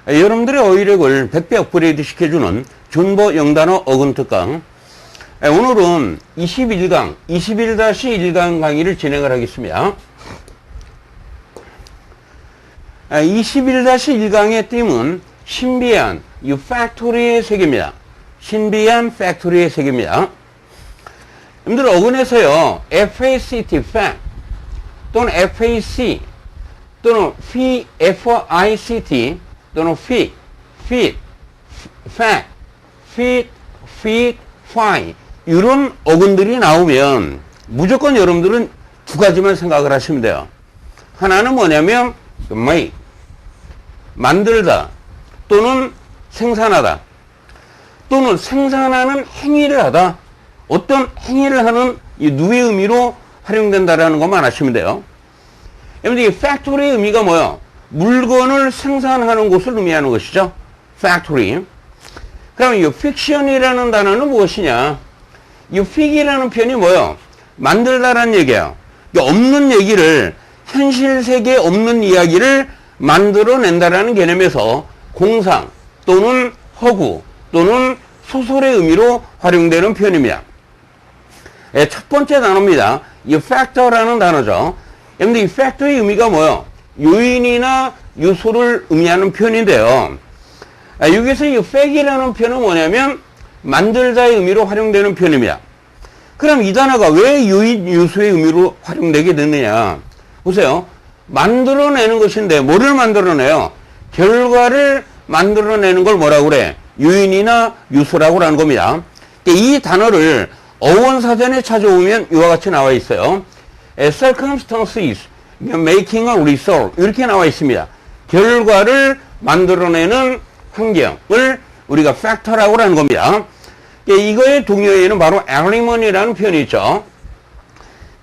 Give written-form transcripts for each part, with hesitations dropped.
여러분들의 어휘력을 100배 업그레이드 시켜주는 준보 영단어 어근 특강. 오늘은 21강, 21-1강 강의를 진행을 하겠습니다. 21-1강의 띠은 신비한 팩토리의 세계입니다. 신비한 팩토리의 세계입니다. 여러분들 어근에서요, FACT, fact, 또는 FAC, 또는 FICT, 또는 fit, fact, fit, fi, 이런 어근들이 나오면 무조건 여러분들은 두 가지만 생각을 하시면 돼요. 하나는 뭐냐면 make, 만들다, 또는 생산하다, 또는 생산하는 행위를 하다, 어떤 행위를 하는 이 누의 의미로 활용된다라는 것만 아시면 돼요. 여러분들 이 팩토리의 의미가 뭐예요? 물건을 생산하는 곳을 의미하는 것이죠. 팩토리. 그럼 이 픽션이라는 단어는 무엇이냐? 이 픽이라는 표현이 뭐예요? 만들다라는 얘기예요. 없는 얘기를, 현실 세계에 없는 이야기를 만들어낸다라는 개념에서 공상 또는 허구 또는 소설의 의미로 활용되는 표현입니다. 첫 번째 단어입니다. 이 factor라는 단어죠. 여러분들 이 factor의 의미가 뭐예요? 요인이나 요소를 의미하는 표현인데요. 여기서 이 fac이라는 표현은 뭐냐면 만들다의 의미로 활용되는 표현입니다. 그럼 이 단어가 왜 요인, 요소의 의미로 활용되게 됐느냐? 보세요. 만들어내는 것인데 뭐를 만들어내요? 결과를 만들어내는 걸 뭐라고 그래? 요인이나 요소라고 하는 겁니다. 이 단어를 어원사전에 찾아오면 이와 같이 나와 있어요. circumstances, making a result, 이렇게 나와 있습니다. 결과를 만들어내는 환경을 우리가 factor라고 하는 겁니다. 이거의 동요에는 바로 element이라는 표현이 있죠.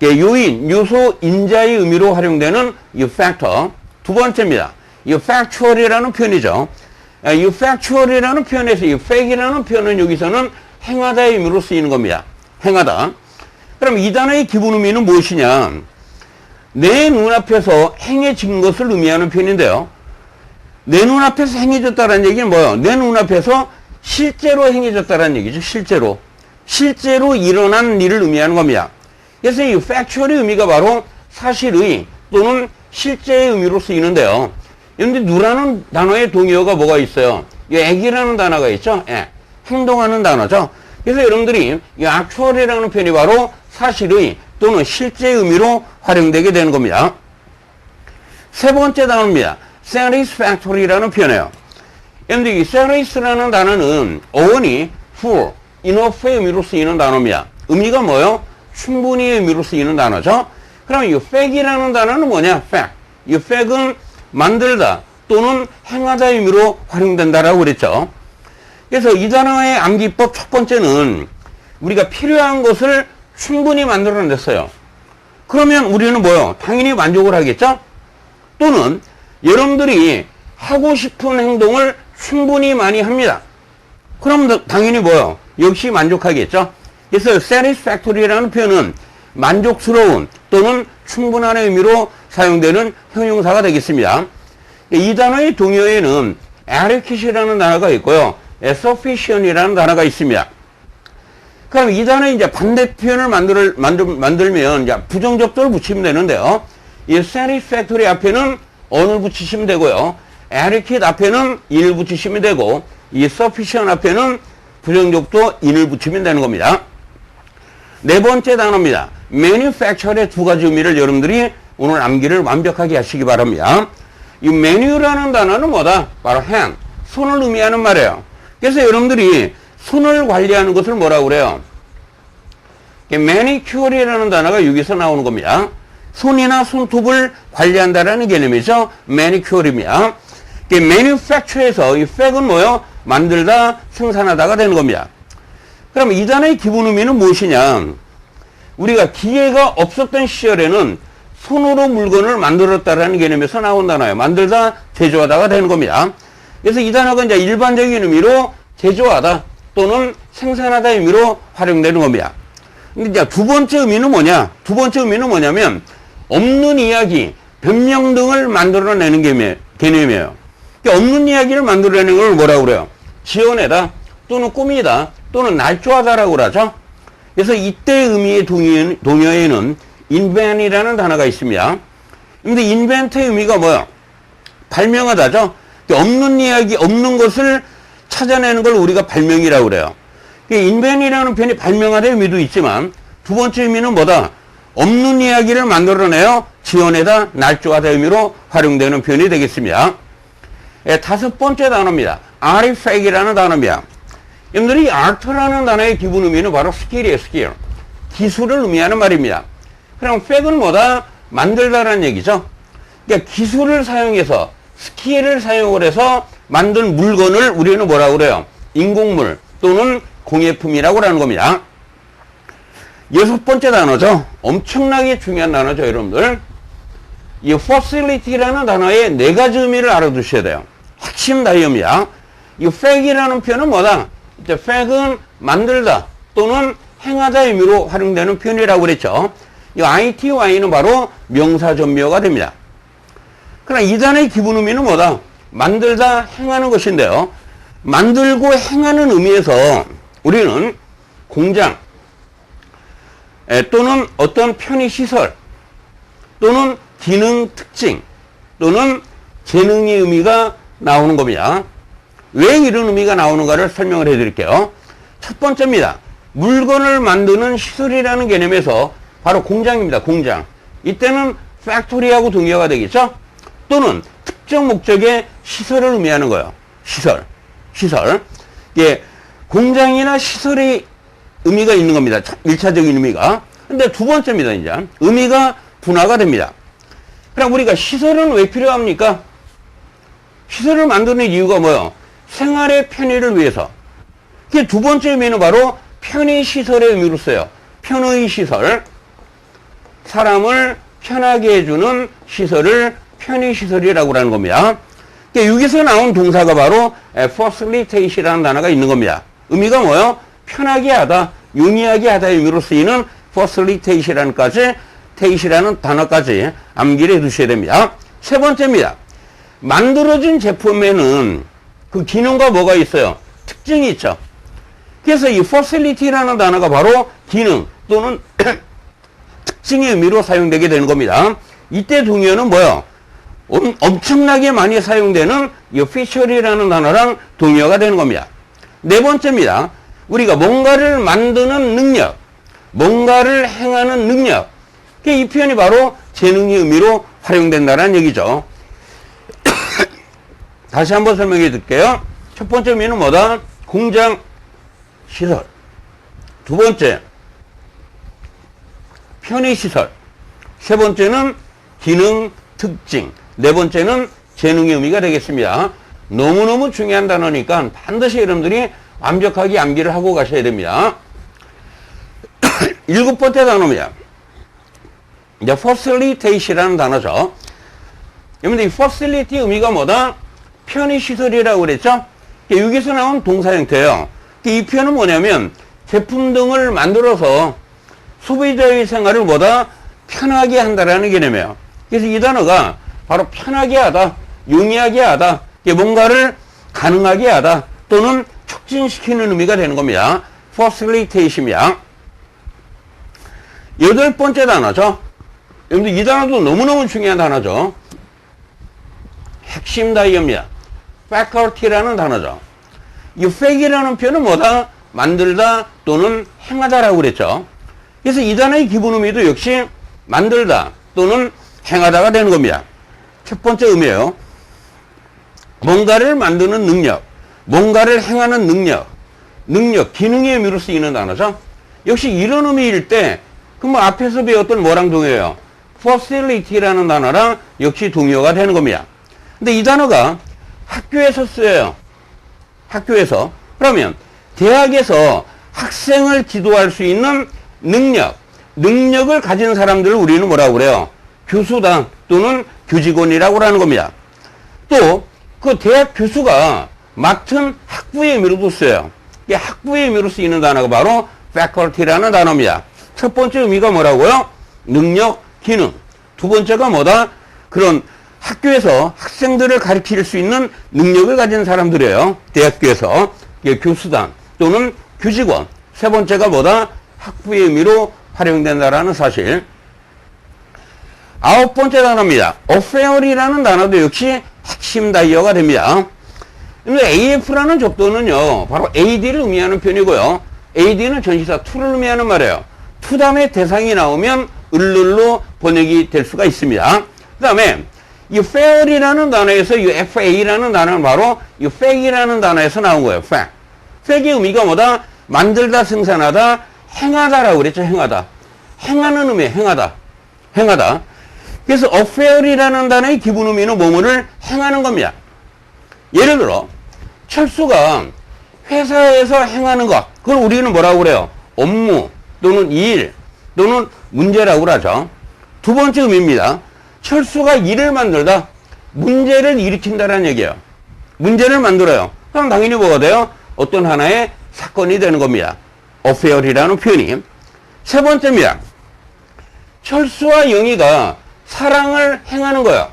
요인, 요소, 인자의 의미로 활용되는 이 factor. 두 번째입니다. 이 factual이라는 표현이죠. 이 factual이라는 표현에서 이 fact이라는 표현은 여기서는 행하다의 의미로 쓰이는 겁니다. 행하다. 그럼 이 단어의 기본 의미는 무엇이냐? 내 눈앞에서 행해진 것을 의미하는 표현인데요. 내 눈앞에서 행해졌다는 얘기는 뭐예요? 내 눈앞에서 실제로 행해졌다는 얘기죠. 실제로 일어난 일을 의미하는 겁니다. 그래서 이 factual의 의미가 바로 사실의 또는 실제의 의미로 쓰이는데요. 그런데 누라는 단어의 동의어가 뭐가 있어요? 이 act이라는 단어가 있죠. 행동하는 단어죠. 그래서 여러분들이 이 actual이라는 표현이 바로 사실의 또는 실제의 의미로 활용되게 되는 겁니다. 세 번째 단어입니다. satisfactory라는 표현이에요. 여러분들 이 satis라는 단어는 어원이 full, enough의 의미로 쓰이는 단어입니다. 의미가 뭐예요? 충분히의 의미로 쓰이는 단어죠. 그럼 이 fact이라는 단어는 뭐냐? fact. 이 fact은 만들다 또는 행하다의 의미로 활용된다라고 그랬죠. 그래서 이 단어의 암기법 첫 번째는 우리가 필요한 것을 충분히 만들어냈어요. 그러면 우리는 뭐요? 당연히 만족을 하겠죠? 또는 여러분들이 하고 싶은 행동을 충분히 많이 합니다. 그럼 당연히 뭐요? 역시 만족하겠죠? 그래서 satisfactory라는 표현은 만족스러운 또는 충분한 의미로 사용되는 형용사가 되겠습니다. 이 단어의 동요에는 adequate이라는 단어가 있고요. sufficient이라는 단어가 있습니다. 그럼 이 단어의 이제 반대 표현을 만들면 이제 부정적절을 붙이면 되는데요. 이 satisfactory 앞에는 on을 붙이시면 되고요. adequate 앞에는 in을 붙이시면 되고, 이 sufficient 앞에는 부정적도 in을 붙이면 되는 겁니다. 네 번째 단어입니다. manufacture의 두 가지 의미를 여러분들이 오늘 암기를 완벽하게 하시기 바랍니다. 이 manu라는 단어는 뭐다? 바로 hand, 손을 의미하는 말이에요. 그래서 여러분들이 손을 관리하는 것을 뭐라고 그래요? manicure이라는 단어가 여기서 나오는 겁니다. 손이나 손톱을 관리한다라는 개념이죠. manicure입니다. manufacture에서 이 fact은 뭐예요? 만들다, 생산하다가 되는 겁니다. 그럼 이 단어의 기본 의미는 무엇이냐? 우리가 기계가 없었던 시절에는 손으로 물건을 만들었다라는 개념에서 나온 단어예요. 만들다, 제조하다가 되는 겁니다. 그래서 이 단어가 이제 일반적인 의미로 제조하다 또는 생산하다 의미로 활용되는 겁니다. 근데 이제 두 번째 의미는 뭐냐? 두 번째 의미는 뭐냐면 없는 이야기, 변명 등을 만들어내는 개념이에요. 그러니까 없는 이야기를 만들어내는 걸 뭐라고 그래요? 지어내다 또는 꾸미다 또는 날조하다라고 그러죠. 그래서 이때 의미의 동요에는 invent이라는 단어가 있습니다. 근데 invent의 의미가 뭐야? 발명하다죠. 그러니까 없는 이야기, 없는 것을 찾아내는 걸 우리가 발명이라고 그래요. 그러니까 invent이라는 표현이 발명하다 의미도 있지만 두 번째 의미는 뭐다? 없는 이야기를 만들어내어 지어내다, 날조하다 의미로 활용되는 표현이 되겠습니다. 다섯 번째 단어입니다. artifact이라는 단어입니다. 여러분들이 art라는 단어의 기본 의미는 바로 스킬이에요, 스킬. 기술을 의미하는 말입니다. 그럼 fact은 뭐다? 만들다라는 얘기죠. 그러니까 기술을 사용해서, 스킬을 사용을 해서 만든 물건을 우리는 뭐라고 그래요? 인공물 또는 공예품이라고 하는 겁니다. 여섯 번째 단어죠. 엄청나게 중요한 단어죠, 여러분들. 이 facility라는 단어의 네 가지 의미를 알아두셔야 돼요. 핵심 단어입니다. 이 fact이라는 표현은 뭐다? 이제 fact은 만들다 또는 행하다 의미로 활용되는 표현이라고 그랬죠. 이 ITY는 바로 명사 전미어가 됩니다. 그러나 이 단어의 기본 의미는 뭐다? 만들다, 행하는 것인데요. 만들고 행하는 의미에서 우리는 공장 또는 어떤 편의시설 또는 기능 특징 또는 재능의 의미가 나오는 겁니다. 왜 이런 의미가 나오는가를 설명을 해드릴게요. 첫 번째입니다. 물건을 만드는 시설이라는 개념에서 바로 공장입니다. 공장. 이때는 팩토리하고 동의어가 되겠죠? 또는 특정 목적의 시설을 의미하는 거예요. 시설. 예, 공장이나 시설의 의미가 있는 겁니다. 1차적인 의미가. 근데 두 번째입니다, 이제. 의미가 분화가 됩니다. 그럼 우리가 시설은 왜 필요합니까? 시설을 만드는 이유가 뭐예요? 생활의 편의를 위해서. 그게 두 번째 의미는 바로 편의시설의 의미로 써요. 편의시설. 사람을 편하게 해주는 시설을 편의시설이라고 하는 겁니다. 그러니까 여기서 나온 동사가 바로 facilitate이라는 단어가 있는 겁니다. 의미가 뭐예요? 편하게 하다, 용이하게 하다 의미로 쓰이는 facilitate이라는 단어까지 암기를 해두셔야 됩니다. 세 번째입니다. 만들어진 제품에는 그 기능과 뭐가 있어요? 특징이 있죠. 그래서 이 facility라는 단어가 바로 기능 또는 특징의 의미로 사용되게 되는 겁니다. 이때 동의어는 뭐예요? 엄청나게 많이 사용되는 이 feature이라는 단어랑 동의어가 되는 겁니다. 네 번째입니다. 우리가 뭔가를 만드는 능력, 뭔가를 행하는 능력. 이 표현이 바로 재능의 의미로 활용된다는 얘기죠. 다시 한번 설명해 드릴게요. 첫 번째 의미는 뭐다? 공장, 시설. 두 번째, 편의시설. 세 번째는 기능, 특징. 네 번째는 재능의 의미가 되겠습니다. 너무너무 중요한 단어니까 반드시 여러분들이 완벽하게 암기를 하고 가셔야 됩니다. 일곱 번째 단어입니다. 이제 facilitate이라는 단어죠. 여러분들 이 facility 의미가 뭐다? 편의시설이라고 그랬죠? 여기서 나온 동사 형태예요. 이 표현은 뭐냐면 제품 등을 만들어서 소비자의 생활을 보다 편하게 한다라는 개념이에요. 그래서 이 단어가 바로 편하게 하다, 용이하게 하다, 뭔가를 가능하게 하다 또는 촉진시키는 의미가 되는 겁니다. facilitate입니다. 여덟 번째 단어죠. 여러분들 이 단어도 너무너무 중요한 단어죠. 핵심 단어입니다. faculty라는 단어죠. 이 fact이라는 표현은 뭐다? 만들다 또는 행하다라고 그랬죠. 그래서 이 단어의 기본 의미도 역시 만들다 또는 행하다가 되는 겁니다. 첫 번째 의미예요. 뭔가를 만드는 능력, 뭔가를 행하는 능력, 기능의 의미로 쓰이는 단어죠. 역시 이런 의미일 때, 그럼 앞에서 배웠던 뭐랑 동의어요? facility라는 단어랑 역시 동의어가 되는 겁니다. 근데 이 단어가 학교에서 쓰여요. 학교에서. 그러면 대학에서 학생을 지도할 수 있는 능력을 가진 사람들을 우리는 뭐라고 그래요? 교수다 또는 교직원이라고 하는 겁니다. 또 그 대학 교수가 맡은 학부의 의미로도 쓰여요. 이 학부의 의미로 쓰이는 단어가 바로 faculty라는 단어입니다. 첫 번째 의미가 뭐라고요? 능력, 기능. 두 번째가 뭐다? 그런 학교에서 학생들을 가르칠 수 있는 능력을 가진 사람들이에요. 대학교에서 교수단 또는 교직원. 세 번째가 뭐다? 학부의 의미로 활용된다라는 사실. 아홉 번째 단어입니다. affair이라는 단어도 역시 핵심 다이어가 됩니다. AF라는 접두는요, 바로 AD를 의미하는 표현이고요. AD는 전치사 to를 의미하는 말이에요. to 다음에 대상이 나오면 을로 번역이 될 수가 있습니다. 그 다음에 이 fair이라는 단어에서 이 FA라는 단어는 바로 이 fact이라는 단어에서 나온 거예요. fact. fact의 의미가 뭐다? 만들다, 생산하다, 행하다라고 그랬죠. 행하다. 행하는 의미, 행하다. 행하다. 그래서 affair이라는 단어의 기본 의미는 뭐뭐를 행하는 겁니다. 예를 들어 철수가 회사에서 행하는 것, 그걸 우리는 뭐라고 그래요? 업무 또는 일 또는 문제라고 하죠. 두 번째 의미입니다. 철수가 일을 만들다, 문제를 일으킨다는 얘기예요. 문제를 만들어요. 그럼 당연히 뭐가 돼요? 어떤 하나의 사건이 되는 겁니다. affair이라는 표현이. 세 번째입니다. 철수와 영희가 사랑을 행하는 거예요.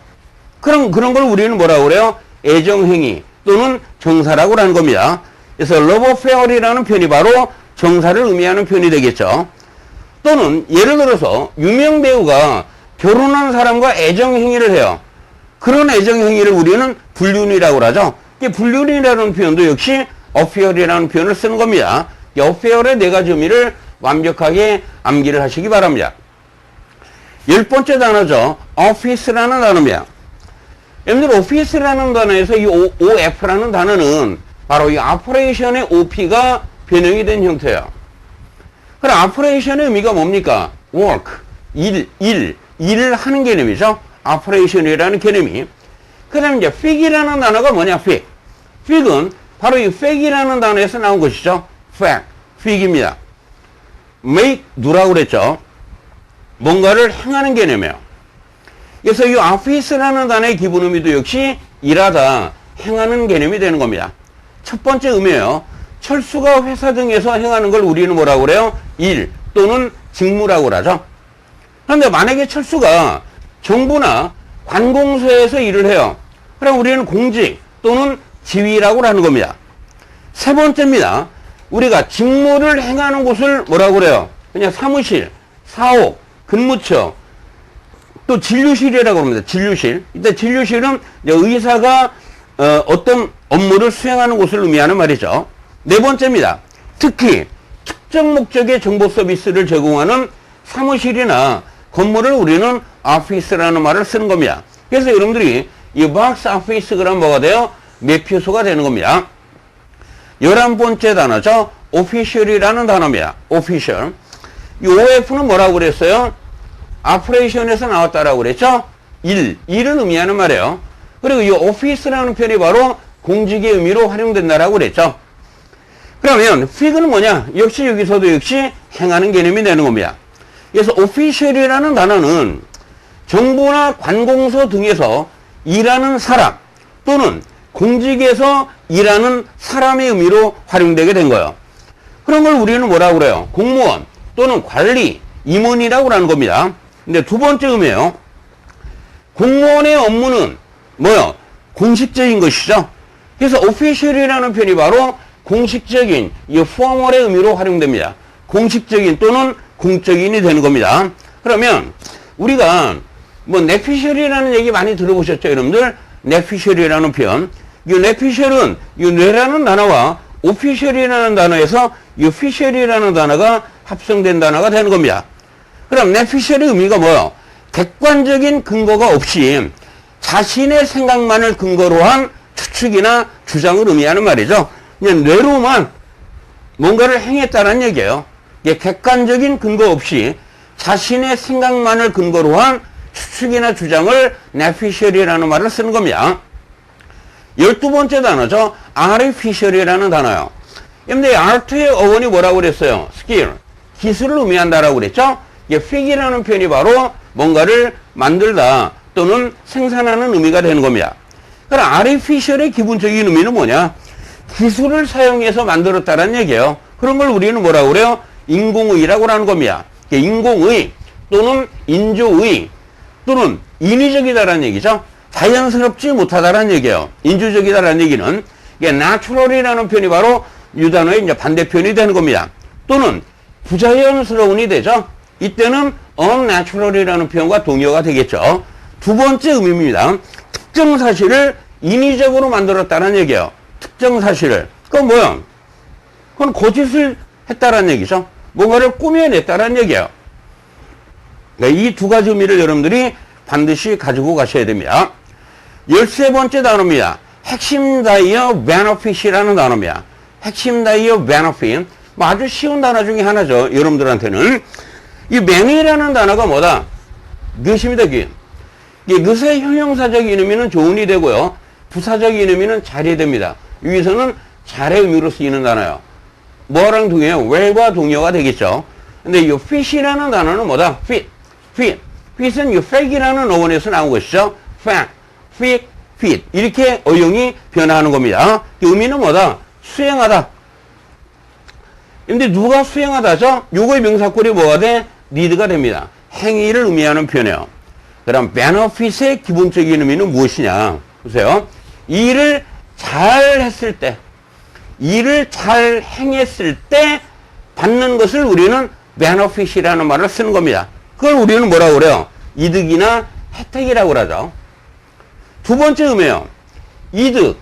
그런 걸 우리는 뭐라고 그래요? 애정행위 또는 정사라고 하는 겁니다. 그래서 love affair이라는 표현이 바로 정사를 의미하는 표현이 되겠죠. 또는 예를 들어서 유명 배우가 결혼한 사람과 애정행위를 해요. 그런 애정행위를 우리는 불륜이라고 하죠. 불륜이라는 표현도 역시 affair이라는 표현을 쓰는 겁니다. affair의 네 가지 의미를 완벽하게 암기를 하시기 바랍니다. 열 번째 단어죠. office라는 단어입니다. 여러분들 office라는 단어에서 이 OF라는 단어는 바로 이 operation의 OP가 변형이 된 형태예요. 그럼 operation의 의미가 뭡니까? work, 일을 하는 개념이죠. operation이라는 개념이. 그 다음에 이제 fig이라는 단어가 뭐냐? fig은 바로 이 fact이라는 단어에서 나온 것이죠. fig입니다. make, do라고 그랬죠. 뭔가를 행하는 개념이에요. 그래서 이 office라는 단어의 기본 의미도 역시 일하다, 행하는 개념이 되는 겁니다. 첫 번째 의미예요. 철수가 회사 등에서 행하는 걸 우리는 뭐라고 그래요? 일 또는 직무라고 하죠. 그런데 만약에 철수가 정부나 관공서에서 일을 해요. 그럼 우리는 공직 또는 지위라고 하는 겁니다. 세 번째입니다. 우리가 직무를 행하는 곳을 뭐라고 그래요? 그냥 사무실, 사옥, 근무처, 또 진료실이라고 합니다. 진료실. 일단 진료실은 의사가 어떤 업무를 수행하는 곳을 의미하는 말이죠. 네 번째입니다. 특히 특정 목적의 정보 서비스를 제공하는 사무실이나 건물을 우리는 오피스라는 말을 쓰는 겁니다. 그래서 여러분들이 이 박스 오피스 그럼 뭐가 돼요? 매표소가 되는 겁니다. 11번째 단어죠. official이라는 단어입니다. official. 이 OF는 뭐라고 그랬어요? operation에서 나왔다라고 그랬죠? 일을 의미하는 말이에요. 그리고 이 office라는 표현이 바로 공직의 의미로 활용된다라고 그랬죠. 그러면 fig는 뭐냐? 역시 여기서도 역시 행하는 개념이 되는 겁니다. 그래서 official이라는 단어는 정부나 관공서 등에서 일하는 사람 또는 공직에서 일하는 사람의 의미로 활용되게 된 거예요. 그런 걸 우리는 뭐라고 그래요? 공무원 또는 관리, 임원이라고 하는 겁니다. 근데 두 번째 의미예요. 공무원의 업무는 뭐요? 공식적인 것이죠. 그래서 official이라는 표현이 바로 공식적인, 이 formal의 의미로 활용됩니다. 공식적인 또는 공적인이 되는 겁니다. 그러면 우리가 뭐 뇌피셜이라는 얘기 많이 들어보셨죠, 여러분들? 뇌피셜이라는 표현. 이 뇌피셜은 이 뇌라는 단어와 오피셜이라는 단어에서 이 피셜이라는 단어가 합성된 단어가 되는 겁니다. 그럼 뇌피셜의 의미가 뭐예요? 객관적인 근거가 없이 자신의 생각만을 근거로 한 추측이나 주장을 의미하는 말이죠. 그냥 뇌로만 뭔가를 행했다는 얘기예요. 객관적인 근거 없이 자신의 생각만을 근거로 한 추측이나 주장을 뇌피셜이라는 말을 쓰는 겁니다. 12번째 단어죠. artificial이라는 단어요. 근데 art의 어원이 뭐라고 그랬어요? skill, 기술을 의미한다라고 그랬죠? fig이라는 표현이 바로 뭔가를 만들다 또는 생산하는 의미가 되는 겁니다. 그럼 artificial의 기본적인 의미는 뭐냐? 기술을 사용해서 만들었다는 얘기예요. 그런 걸 우리는 뭐라고 그래요? 인공의라고 하는 겁니다. 인공의 또는 인조의 또는 인위적이다라는 얘기죠. 자연스럽지 못하다라는 얘기예요. 인주적이다라는 얘기는 이게 natural이라는 표현이 바로 이 단어의 이제 반대표현이 되는 겁니다. 또는 부자연스러운이 되죠. 이때는 unnatural이라는 표현과 동의어가 되겠죠. 두 번째 의미입니다. 특정 사실을 인위적으로 만들었다는 얘기예요. 특정 사실을. 그건 뭐야? 그건 거짓을 했다라는 얘기죠. 뭔가를 꾸며냈다라는 얘기예요. 이 두 가지 의미를 여러분들이 반드시 가지고 가셔야 됩니다. 13번째 단어입니다. 핵심 단어 benefit이라는 단어입니다. 핵심 단어 benefit. 뭐 아주 쉬운 단어 중에 하나죠. 여러분들한테는. 이 many라는 단어가 뭐다? 것입니다. 것의 형용사적인 의미는 좋은이 되고요. 부사적인 의미는 잘이 됩니다. 여기서는 잘의 의미로 쓰이는 단어예요. 뭐랑 동의어요? well과 동의어가 되겠죠. 근데 이 fit이라는 단어는 뭐다? fit은 이 fact이라는 어원에서 나온 것이죠. fit. 이렇게 어용이 변화하는 겁니다. 의미는 뭐다? 수행하다. 근데 누가 수행하다죠? 요거의 명사꼴이 뭐가 돼? need가 됩니다. 행위를 의미하는 표현이에요. 그럼 benefit의 기본적인 의미는 무엇이냐? 보세요. 일을 잘 했을 때, 일을 잘 행했을 때 받는 것을 우리는 benefit이라는 말을 쓰는 겁니다. 그걸 우리는 뭐라고 그래요? 이득이나 혜택이라고 그러죠. 두 번째 의미예요. 이득.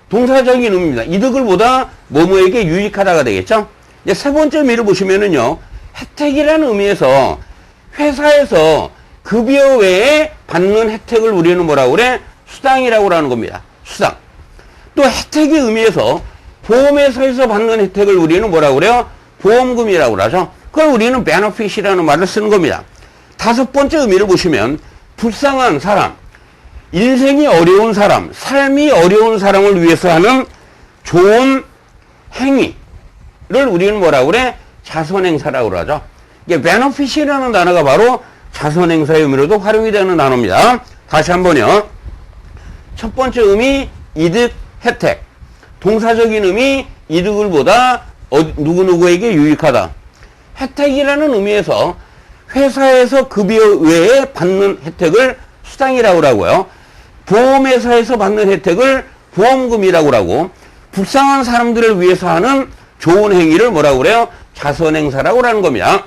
동사적인 의미입니다. 이득을 보다 뭐뭐에게 유익하다가 되겠죠? 이제 세 번째 의미를 보시면은요, 혜택이라는 의미에서 회사에서 급여 외에 받는 혜택을 우리는 뭐라고 그래? 수당이라고 하는 겁니다. 수당. 또 혜택의 의미에서 보험회사에서 받는 혜택을 우리는 뭐라고 그래요? 보험금이라고 그러죠. 그걸 우리는 benefit이라는 말을 쓰는 겁니다. 다섯 번째 의미를 보시면 불쌍한 사람, 인생이 어려운 사람, 삶이 어려운 사람을 위해서 하는 좋은 행위를 우리는 뭐라고 그래? 자선행사라고 그러죠. 이게 benefit이라는 단어가 바로 자선행사의 의미로도 활용이 되는 단어입니다. 다시 한번요. 첫 번째 의미, 이득, 혜택. 동사적인 의미, 이득을 보다 누구누구에게 유익하다. 혜택이라는 의미에서 회사에서 급여 외에 받는 혜택을 수당이라고 하고요. 보험회사에서 받는 혜택을 보험금이라고 하고, 불쌍한 사람들을 위해서 하는 좋은 행위를 뭐라고 그래요? 자선행사라고 하는 겁니다.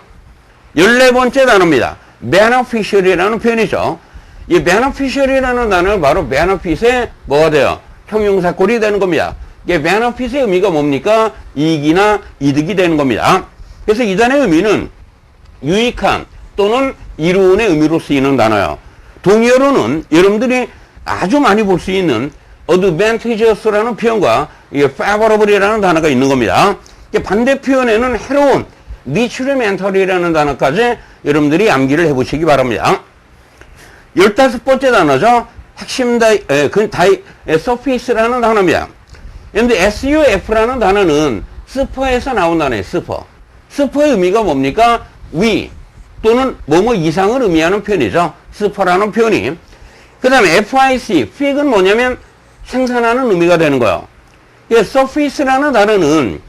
14번째 단어입니다. beneficial이라는 표현이죠. 이 beneficial이라는 단어는 바로 benefit의 뭐가 돼요? 형용사꼴이 되는 겁니다. 이게 benefit의 의미가 뭡니까? 이익이나 이득이 되는 겁니다. 그래서 이 단어의 의미는 유익한 또는 이루은의 의미로 쓰이는 단어예요. 동의어로는 여러분들이 아주 많이 볼 수 있는 advantageous라는 표현과 favorable이라는 단어가 있는 겁니다. 반대 표현에는 해로운, detrimental이라는 단어까지 여러분들이 암기를 해보시기 바랍니다. 15번째 단어죠. 핵심 surface라는 단어입니다. 그런데 SUF라는 단어는 스퍼에서 나온 단어예요. 스퍼의 의미가 뭡니까? 위 또는 뭐뭐 이상을 의미하는 표현이죠. 스퍼라는 표현이. 그 다음에 FIC, FIC은 뭐냐면 생산하는 의미가 되는 거예요. surface라는 단어는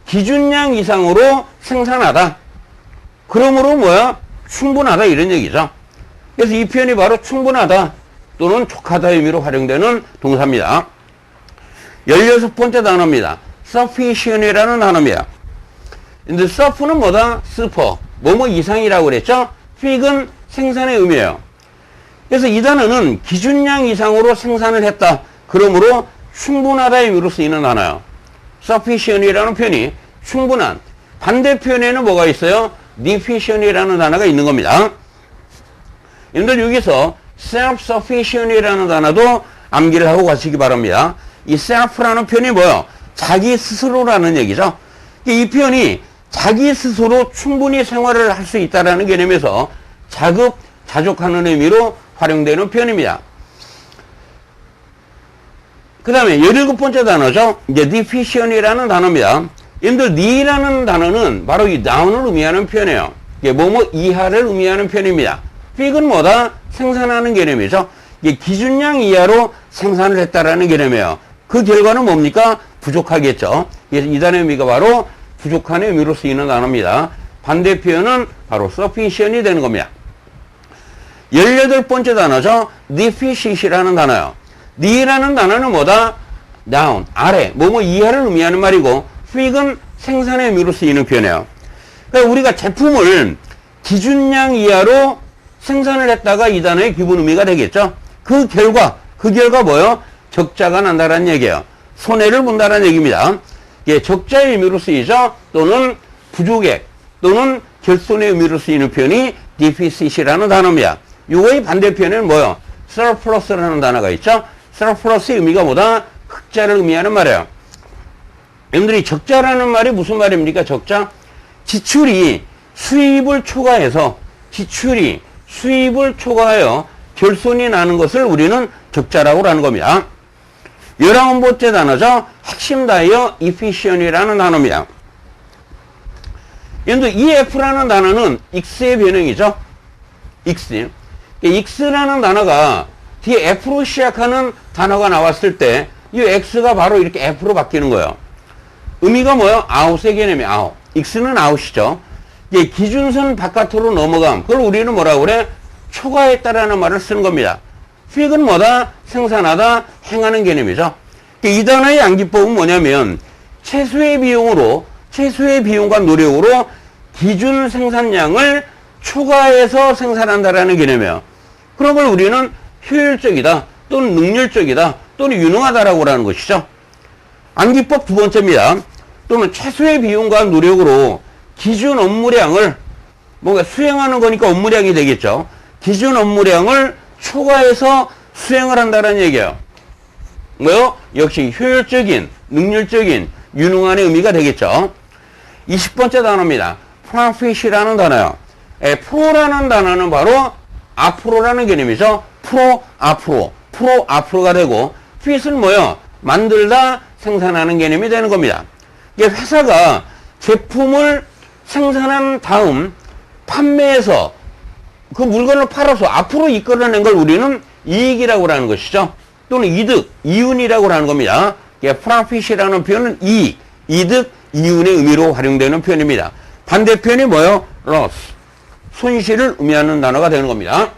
기준량 이상으로 생산하다. 그러므로 뭐야? 충분하다 이런 얘기죠. 그래서 이 표현이 바로 충분하다 또는 족하다의 의미로 활용되는 동사입니다. 16번째 단어입니다. sufficient이라는 단어입니다. 근데 suf는 뭐다? 스퍼. 뭐뭐 이상이라고 그랬죠? 픽은 생산의 의미예요. 그래서 이 단어는 기준량 이상으로 생산을 했다. 그러므로 충분하다의 의미로 쓰이는 단어예요. sufficient이라는 표현이 충분한. 반대 표현에는 뭐가 있어요? deficient이라는 단어가 있는 겁니다. 여러분들 여기서 self-sufficient이라는 단어도 암기를 하고 가시기 바랍니다. 이 self라는 표현이 뭐예요? 자기 스스로라는 얘기죠. 이 표현이 자기 스스로 충분히 생활을 할 수 있다는 개념에서 자족하는 의미로 활용되는 표현입니다. 그 다음에 17번째 단어죠. 이제 deficient이라는 단어입니다. 여러분들 ne라는 단어는 바로 이 down을 의미하는 표현이에요. 이게 뭐뭐 이하를 의미하는 표현입니다. 픽은 뭐다? 생산하는 개념이죠. 이게 기준량 이하로 생산을 했다라는 개념이에요. 그 결과는 뭡니까? 부족하겠죠. 그래서 이 단어의 의미가 바로 부족한의 의미로 쓰이는 단어입니다. 반대 표현은 바로 sufficient이 되는 겁니다. 18번째 단어죠. deficit이라는 단어요. de라는 단어는 뭐다? down, 아래, 뭐뭐 이하를 의미하는 말이고, fic은 생산의 의미로 쓰이는 표현이에요. 그러니까 우리가 제품을 기준량 이하로 생산을 했다가 이 단어의 기본 의미가 되겠죠. 그 결과 뭐요? 적자가 난다라는 얘기예요. 손해를 본다라는 얘기입니다. 예, 적자의 의미로 쓰이죠. 또는 부족액 또는 결손의 의미로 쓰이는 표현이 deficit이라는 단어입니다. 이거의 반대표현은 뭐요? surplus라는 단어가 있죠. surplus의 의미가 뭐다? 흑자를 의미하는 말이에요. 여러분들이 적자라는 말이 무슨 말입니까? 적자? 지출이 수입을 초과해서 결손이 나는 것을 우리는 적자라고 하는 겁니다. 19번째 단어죠. 핵심 단어 efficient이라는 단어입니다. 여러분들 EF라는 단어는 X의 변형이죠. X. X라는 단어가 뒤에 F로 시작하는 단어가 나왔을 때 이 X가 바로 이렇게 F로 바뀌는 거예요. 의미가 뭐예요? 아웃의 개념이 아웃. X는 아웃이죠. 이제 기준선 바깥으로 넘어감. 그걸 우리는 뭐라고 그래? 초과했다라는 말을 쓰는 겁니다. fic은 뭐다? 생산하다, 행하는 개념이죠. 이 단어의 암기법은 뭐냐면 최소의 비용과 노력으로 기준 생산량을 초과해서 생산한다라는 개념이에요. 그런 걸 우리는 효율적이다, 또는 능률적이다, 또는 유능하다라고 하는 것이죠. 암기법 두 번째입니다. 또는 최소의 비용과 노력으로 기준 업무량을 뭔가 수행하는 거니까 업무량이 되겠죠. 기준 업무량을 초과해서 수행을 한다는 얘기예요. 뭐요? 역시 효율적인, 능률적인, 유능한의 의미가 되겠죠. 20번째 단어입니다. profit이라는 단어요. pro라는 단어는 바로 앞으로라는 개념이죠. 앞으로가 되고, fit은 뭐요? 만들다, 생산하는 개념이 되는 겁니다. 이게 회사가 제품을 생산한 다음 판매해서 그 물건을 팔아서 앞으로 이끌어낸 걸 우리는 이익이라고 하는 것이죠. 또는 이득, 이윤이라고 하는 겁니다. profit이라는 표현은 이득, 이윤의 의미로 활용되는 표현입니다. 반대편이 뭐예요? loss, 손실을 의미하는 단어가 되는 겁니다.